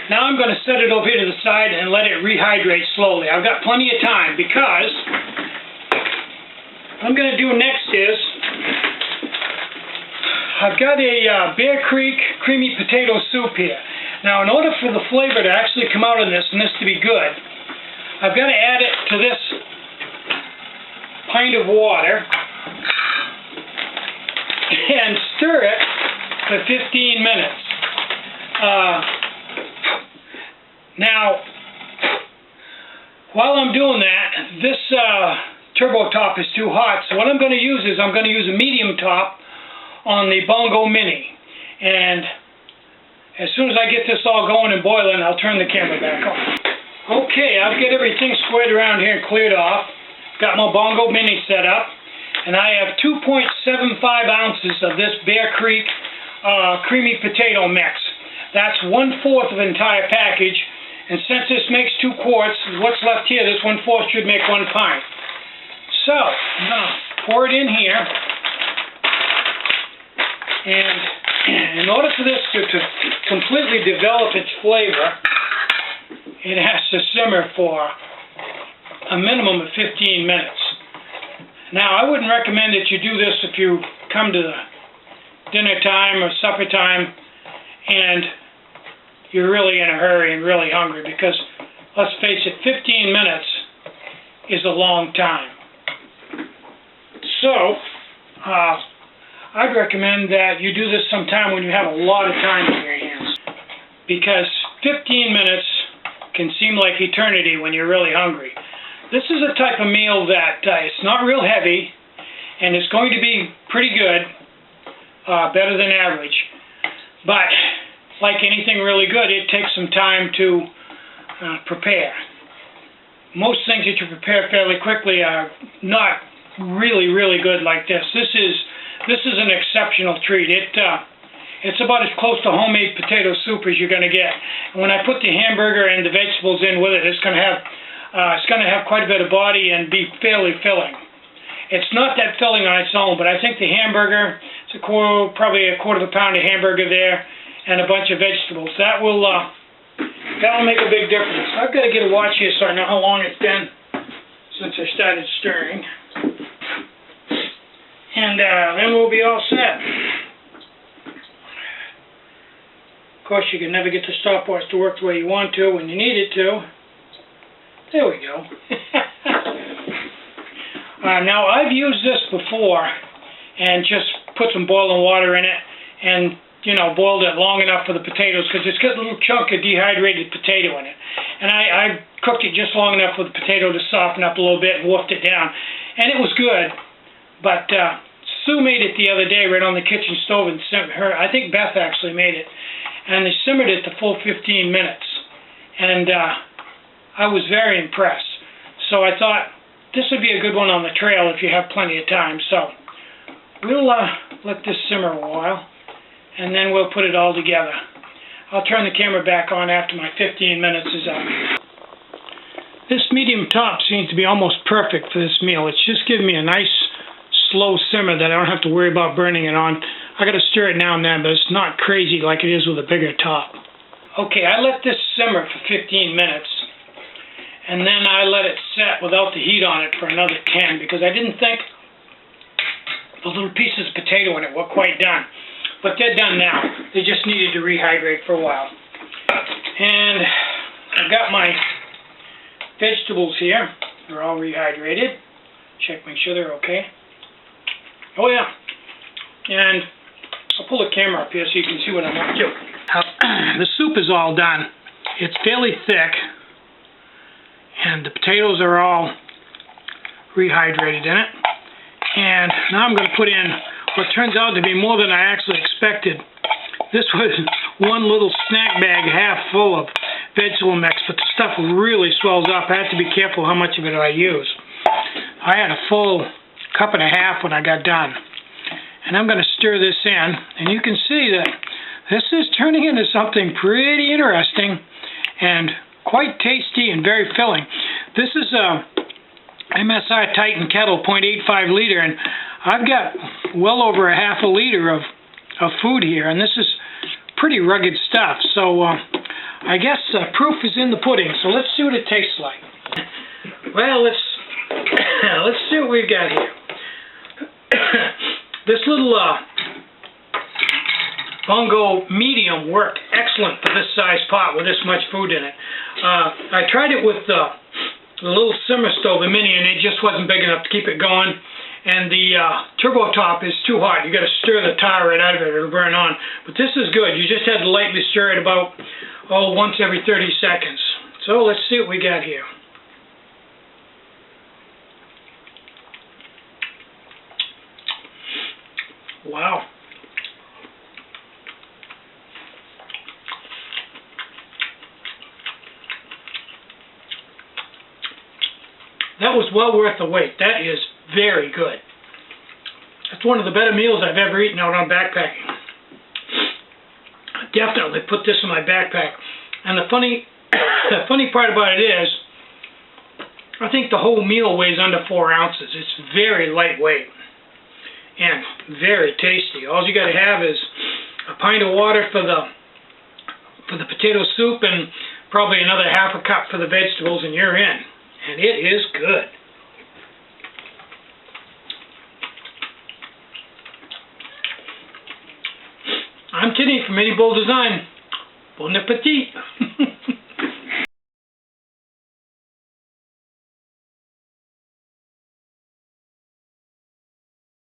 Now I'm going to set it over here to the side and let it rehydrate slowly. I've got plenty of time because what I'm going to do next is I've got a Bear Creek creamy potato soup here. Now in order for the flavor to actually come out of this and this to be good, I've got to add it to this pint of water and stir it for 15 minutes. Now, while I'm doing that, this turbo top is too hot, so what I'm going to use is I'm going to use a medium top on the Bongo Mini. And as soon as I get this all going and boiling, I'll turn the camera back on. Okay, I've got everything squared around here and cleared off. Got my Bongo Mini set up, and I have 2.75 ounces of this Bear Creek creamy potato mix. That's 1/4 of the entire package, and since this makes 2 quarts, what's left here, this 1/4 should make 1 pint. So, I'm going to pour it in here, and in order for this to completely develop its flavor, it has to simmer for a minimum of 15 minutes. Now, I wouldn't recommend that you do this if you come to dinner time or supper time and you're really in a hurry and really hungry, because let's face it, 15 minutes is a long time. So, I'd recommend that you do this sometime when you have a lot of time on your hands, because 15 minutes can seem like eternity when you're really hungry. This is a type of meal that it's not real heavy, and it's going to be pretty good, better than average. But like anything really good, it takes some time to prepare. Most things that you prepare fairly quickly are not really, really good like this. This is an exceptional treat. It's about as close to homemade potato soup as you're going to get. And when I put the hamburger and the vegetables in with it, it's going to have quite a bit of body and be fairly filling. It's not that filling on its own, but I think the hamburger, it's probably a 1/4 pound of hamburger there, and a bunch of vegetables. That'll make a big difference. I've got to get a watch here so I know how long it's been since I started stirring. And then we'll be all set. Of course, you can never get the stopwatch to work the way you want to when you need it to. There we go. Now, I've used this before and just put some boiling water in it and, boiled it long enough for the potatoes, because it's got a little chunk of dehydrated potato in it. And I cooked it just long enough for the potato to soften up a little bit and wolfed it down. And it was good. But Sue made it the other day right on the kitchen stove, and I think Beth actually made it. And they simmered it the full 15 minutes. And I was very impressed. So I thought this would be a good one on the trail if you have plenty of time. So we'll let this simmer a while, and then we'll put it all together. I'll turn the camera back on after my 15 minutes is up. This medium top seems to be almost perfect for this meal. It's just giving me a nice slow simmer that I don't have to worry about burning it on. I got to stir it now and then, but it's not crazy like it is with a bigger top. Okay, I let this simmer for 15 minutes, and then I let it set without the heat on it for another 10, because I didn't think the little pieces of potato in it were quite done. But they're done now. They just needed to rehydrate for a while. And I've got my vegetables here. They're all rehydrated. Make sure they're okay. Oh yeah. And I'll pull the camera up here so you can see what I'm up to. The soup is all done. It's fairly thick, and the potatoes are all rehydrated in it. And now I'm going to put in what turns out to be more than I actually expected. This was one little snack bag half full of vegetable mix, but the stuff really swells up. I have to be careful how much of it I use. I had a full 1.5 cups when I got done. And I'm going to stir this in, and you can see that this is turning into something pretty interesting and quite tasty and very filling. This is a MSI Titan Kettle 0.85 liter, and I've got well over 1/2 liter of food here, and this is pretty rugged stuff. So I guess proof is in the pudding, so let's see what it tastes like. Well, let's see what we've got here. This little Bongo medium worked excellent for this size pot with this much food in it. I tried it with the little simmer stove, the mini, and it just wasn't big enough to keep it going. And the turbo top is too hot. You got to stir the tar right out of it; it'll burn on. But this is good. You just had to lightly stir it about once every 30 seconds. So let's see what we got here. Wow. That was well worth the wait. That is very good. That's one of the better meals I've ever eaten out on backpacking. I definitely put this in my backpack. And the funny part about it is, I think the whole meal weighs under 4 ounces. It's very lightweight and very tasty. All you got to have is a pint of water for the potato soup and probably another half a cup for the vegetables, and you're in. And it is good. I'm Kenny from Mini Bowl Design. Bon appetit!